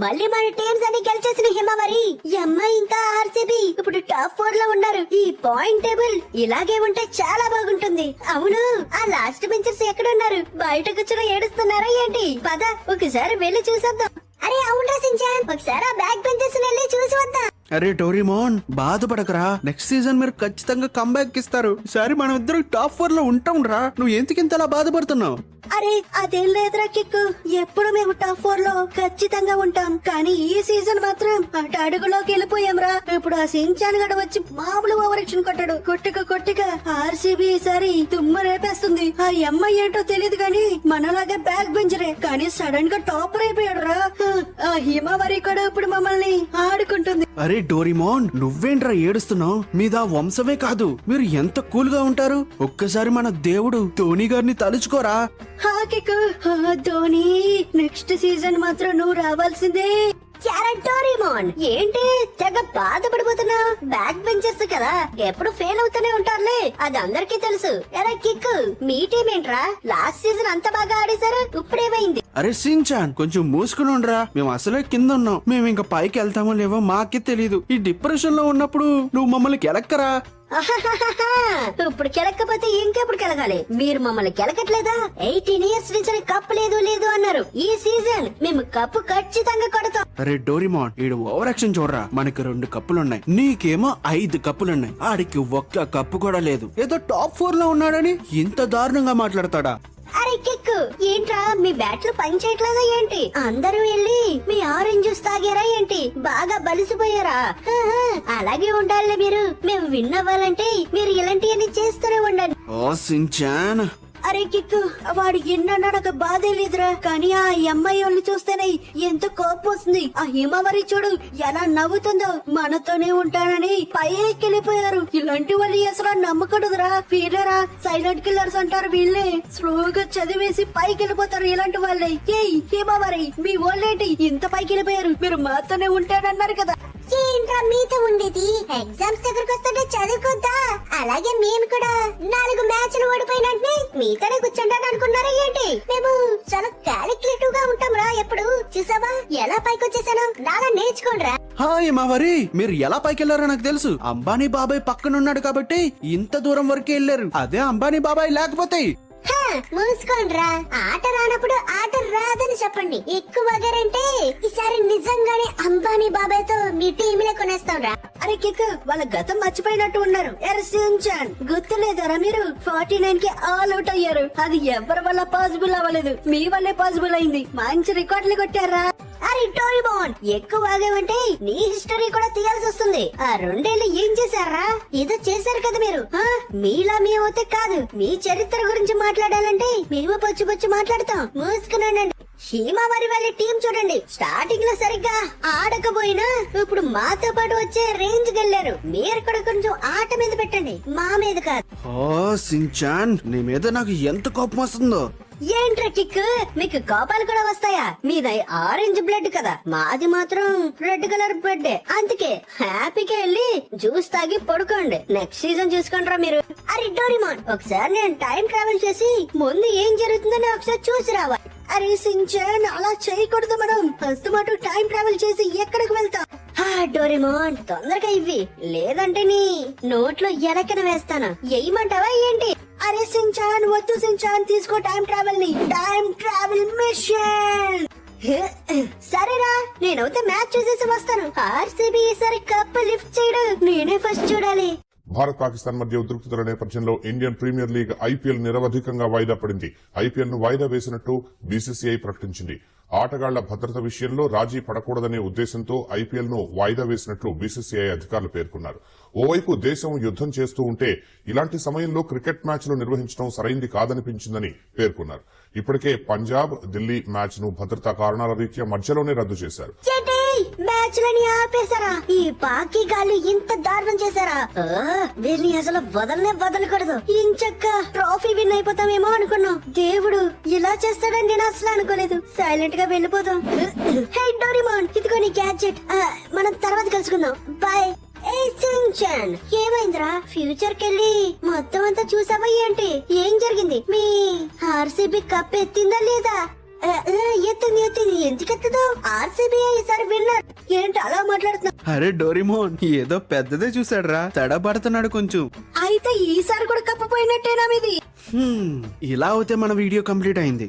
మళ్ళీ మన టీమ్స్ అని గెలిచేసిన హిమవరి అమ్మాయి ఇంకా ఆర్సీబీ ఇప్పుడు టాప్ 4 లో ఉన్నారు. ఈ పాయింట్ టేబుల్ ఇలాగే ఉంటే చాలా బాగుంటుంది. అవును, ఆ లాస్ట్ బెంచర్స్ ఎక్కడ ఉన్నారు? బయట కూర్చొని ఏడుస్తున్నారా ఏంటి? పద ఒకసారి వెళ్ళి చూసొద్దాం. అరే అవునరా సించాన్, ఒకసారి ఆ బ్యాక్ బెంచర్స్ వెళ్ళి చూసి వద్దాం. అరే డోరీమోన్, బాధపడకరా. నెక్స్ట్ సీజన్ మీరు ఖచ్చితంగా కంబ్యాక్ ఇస్తారు. ఈసారి మనం ఇద్దరు టాప్ 4 లో ఉంటాం రా. నువ్వు ఎందుకింతలా బాధపడుతున్నావు? అరే అదేం లేదురా కిక్కు, ఎప్పుడు మేము టాప్ 4 లో ఖచ్చితంగా ఉంటాం. కానీ ఈ సీజన్ మాత్రం అటు అడుగులోకి వెళ్ళిపోయాం రా. ఇప్పుడు ఆ సించాన్ గడ వచ్చి మామూలు ఓవరాక్షన్ కొట్టాడు. కొట్టిక ఆర్సీబీ ఈసారి తుమ్మ రేపేస్తుంది. ఆ అమ్మాయి ఏంటో తెలియదు కానీ మనలాగే బ్యాక్ బెంచరే, కానీ సడన్ గా టాపర్ అయిపోయాడు రా. ఆ హిమవరి కూడా ఇప్పుడు మమ్మల్ని ఆడుకుంటుంది. అరే డోరీమోన్, నువ్వేంట్రా ఏడుస్తున్నావు? మీదా వంశమే కాదు, మీరు ఎంత కూల్ గా ఉంటారు. ఒక్కసారి మన దేవుడు ధోని గారిని తలుచుకోరా. ధోని నెక్స్ట్ సీజన్ మాత్రం నువ్వు రావాల్సిందే. డోరీమోన్ ఏంటి తెగ బాధపడిపోతున్నా? బ్యాక్ బెంచర్స్ కదా, ఎప్పుడు ఫెయిల్ అవుతూనే ఉంటారులే, అది అందరికీ తెలుసు. ఎరా కిక్, మీ టీం ఏంట్రా? లాస్ట్ సీజన్ అంత బాగా ఆడేశారు, ఇప్పుడేమైంది? అరే సించాన్, కొంచెం మూసుకుని ఉండరా. మేము అసలే కింద ఉన్నాం. మేము ఇంకా పైకి వెళ్తామో లేవో మాకే తెలీదు. ఈ డిప్రెషన్ లో ఉన్నప్పుడు నువ్వు మమ్మల్ని కెలక్కరా. ఇప్పుడు కెలకపోతే ఇంకెప్పుడు కెలగాలి? మీరు మమ్మల్ని కెలకట్లేదా? 18 ఇయర్స్ నుంచి కప్పు లేదు అన్నారు. ఈ సీజన్ మేము కప్పు ఖచ్చితంగా కొడతాం. అరే డోరీమోన్, ఈడు ఓవర్ యాక్షన్ చూడరా. మనకి 2 కప్పులున్నాయి, నీకేమో 5 కప్పులున్నాయి. ఆడికి ఒక్క కప్పు కూడా లేదు. ఏదో టాప్ 4 లో ఉన్నాడని ఇంత దారుణంగా మాట్లాడతాడా? అరే కిక్కు, ఏంట్రా మీ బ్యాట్లు పని చేయట్లేదా ఏంటి? అందరూ వెళ్ళి మీ ఆరెంజ్ జ్యూస్ తాగారా ఏంటి? బాగా బలిసిపోయారా? అలాగే ఉండాలి మీరు. మేము విన్ అవ్వాలంటే మీరు ఇలాంటివన్నీ చేస్తూనే ఉండండి. ఓ సించాన్, అరే కిక్కు, వాడు ఎన్నన్నా నాకు బాధే లేదురా, కానీ ఆ అమ్మాయి వాళ్ళు చూస్తేనే ఎంత కోపం వస్తుంది. ఆ హిమవరి చూడు ఎలా నవ్వుతుందో. మనతోనే ఉంటానని పైకి వెళ్ళిపోయారు. ఇలాంటి వాళ్ళు అసలు నమ్మకూడదురా. వీళ్ళరా సైలెంట్ కిల్లర్స్ అంటారు. వీళ్ళే స్లోగా చదివేసి పైకి వెళ్ళిపోతారు. ఇలాంటి వాళ్ళే. ఏయ్ హిమవరి, మీ వాళ్ళేంటి ఇంత పైకి వెళ్ళిపోయారు? మీరు మాతోనే ఉంటానన్నారు కదా. ఏంట్రా మీతో ఉండేది? ఎగ్జామ్స్ దగ్గరకు వస్తుంటే చదువుకోద్దా? అలాగే మేము కూడా 4 మ్యాచ్లు ఓడిపోయినట్టే మీతోనే కూర్చుంటాను అనుకున్నారా ఏంటి? మేము చాలా క్యాలిక్యులేటివ్ గా ఉంటాం రా. ఎప్పుడు చూసావా ఎలా పైకి వచ్చేసాను? నాలా నేర్చుకోండిరా. హాయ్ మావరి, మీరు ఎలా పైకి వెళ్లారో నాకు తెలుసు. అంబానీ బాబాయ్ పక్కన ఉన్నాడు కాబట్టి ఇంత దూరం వరకే వెళ్లారు. అదే అంబానీ బాబాయ్ లేకపోతే మూసుకోండ్రా. ఆట రానప్పుడు ఆట రాదని చెప్పండి. ఎక్కువ వగరంటే ఈసారి నిజంగానే అంబానీ బాబాయ్ తో మీ టీంలే కొనేస్తాం రా. అరే కిక్, వాళ్ళ గతం మర్చిపోయినట్టు ఉన్నారు. సించాన్, గుర్తులేదారా మీరు? 49 కి ఆల్ అవుట్ అయ్యారు. అది ఎవరి వల్ల పాసిబుల్ అవ్వలేదు, మీ వల్లే పాసిబుల్ అయింది. మంచి రికార్డులు కొట్టారా. అరే డోరీమోన్, ఎక్కువ వాగావంటే నీ హిస్టరీ కూడా తీయాల్సి వస్తుంది. ఆ 2 ఏళ్ళు ఏం చేశారా? ఏదో చేశారు కదా మీరు. మీలా మేమైతే కాదు. మీ చరిత్ర గురించి మాట్లాడాలంటే మేము పచ్చి మాట్లాడతాం. మూసుకున్నానండి. హిమవరి వాళ్ళ టీం చూడండి, స్టార్టింగ్ లో సరిగ్గా ఆడకపోయినా ఇప్పుడు మాతో పాటు వచ్చే రేంజ్ గెళ్లారు. మీరు కూడా కొంచెం ఆట మీద పెట్టండి, మా మీద కాదు. ఓ సించాన్, నీ మీద నాకు ఎంత కోపం వస్తుందో. ఏంట్రా కిక్, మీకు కోపాలు కూడా వస్తాయా? మీది ఆరెంజ్ బ్లడ్ కదా, మాది మాత్రం రెడ్ కలర్ బ్లడ్. అందుకే హ్యాపీగా వెళ్ళి జ్యూస్ తాగి పడుకోండి. నెక్స్ట్ సీజన్ చూసుకోండిరా మీరు. అరే డోరీమోన్, ఒకసారి నేను టైం ట్రావెల్ చేసి ముందు ఏం జరుగుతుందని ఒకసారి చూసి రావాలి. అరే సించాన్, అలా చేయకూడదు. మనం ఫస్ట్ టైం ట్రావెల్ చేసి ఎక్కడికి వెళ్తాం? డోరీమోన్, తొందరగా ఇవ్వి, లేదంటే నీ నోట్లో ఎలకన వేస్తాను. ఏయమంటావా ఏంటి? అరే సించాన్, వద్దు సించాన్, తీసుకో టైం ట్రావెల్ ని. Time travel machine. సరేరా, నేనైతే మ్యాచ్ చూసేసి వస్తాను. ఆర్సీబీ ఈసారి కప్ లిఫ్ట్ చేయడం నేనే ఫస్ట్ చూడాలి. భారత్ పాకిస్తాన్ మధ్య ఉద్రిక్తతల నేపథ్యంలో ఇండియన్ ప్రీమియర్ లీగ్ ఐపీఎల్ నిరవధికంగా వాయిదా పడింది. ఐపీఎల్ ను వాయిదా వేసినట్టు బీసీసీఐ ప్రకటించింది. ఆటగాళ్ల భద్రత విషయంలో రాజీ పడకూడదనే ఉద్దేశంతో ఐపీఎల్ ను వాయిదా వేసినట్లు బీసీసీఐ అధికారులు పేర్కొన్నారు. ఓవైపు దేశం యుద్దం చేస్తూ ఉంటే ఇలాంటి సమయంలో క్రికెట్ మ్యాచ్లు నిర్వహించడం సరైంది కాదనిపించిందని పేర్కొన్నారు. ఇప్పటికే పంజాబ్, ఢిల్లీ మ్యాచ్ ను భద్రతా కారణాల రీత్యా మధ్యలోనే రద్దు చేశారు. మ్యాచ్లని ఆపేశారా? ఈ పాకీ గాళ్ళు ఇంత దారుణం చేశారా? వీరిని అసలు వదలకూడదు. ఇంచక్క ట్రోఫీ విన్ అయిపోతామేమో అనుకున్నాం. దేవుడు ఇలా చేస్తాడని నేను అసలు అనుకోలేదు. సైలెంట్ గా వెళ్ళిపోదాం. హే డోరీమోన్, ఇదిగో నీ గ్యాడ్జెట్. మనం తర్వాత కలుసుకుందాం. బాయ్. సించాన్, ఏమైందిరా? ఫ్యూచర్ కెళ్ళి మొత్తం అంతా చూసావా ఏంటి? ఏం జరిగింది? మీ ఆర్సీబీ కప్ ఎత్తిందా లేదా? ఎత్తుంది ఎందుకు ఎత్తదు? ఆర్సీబీ ఈసారి విన్నర్. ఏంటి అలా మాట్లాడుతున్నా? అరే డోరిమోన్ ఏదో పెద్దదే చూసాడురా, తడబడుతున్నాడు కొంచెం. అయితే ఈసారి కూడా కప్పు పోయినట్టేనా మీది? ఇలా అయితే మన వీడియో కంప్లీట్ అయింది.